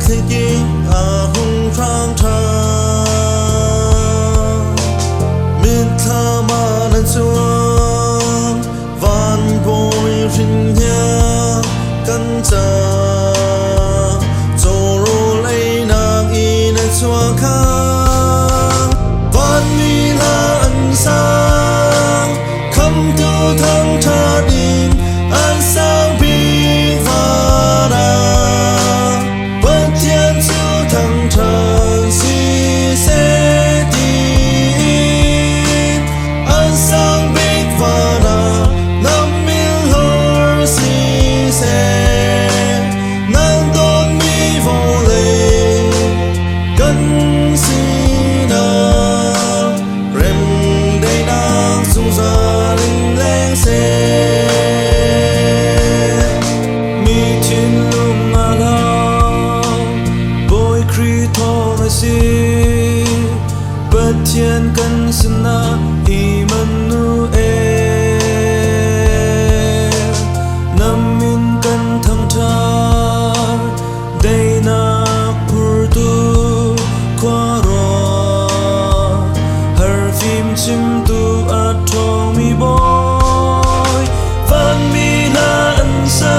thế kia hùng rang thà mít tha mà nên xuống van bồi rình nha căn cha rồi lấy nàng y nên xuống khang van mi là ân sang không tu thăng cha đình an sang bi và đà bất thiên chu thăng trần si sẽ tin an sang bi và đà năm mil hor si sẽ nang tôn mi vô lệ cân si na rem đây đang sung ra linh lên xe bất thiên cân sinh na Emmanuel nam min cân thăng cha đây na purtu qua ro har phim chim tu at thong mi boy van mi na ân sa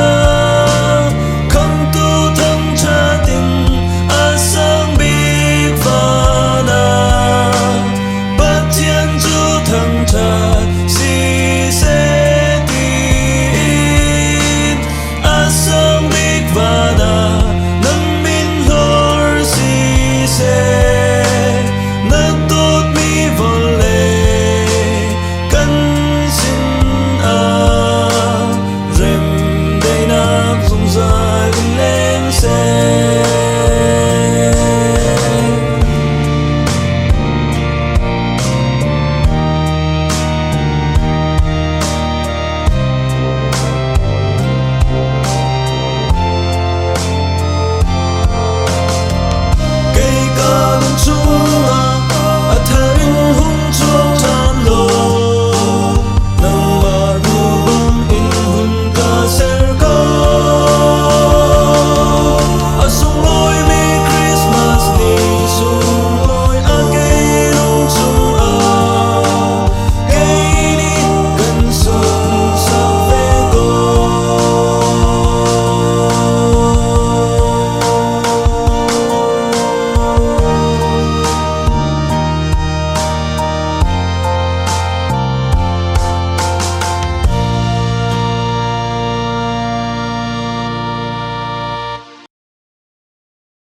không tu thăng cha tình a sang bi thăng trà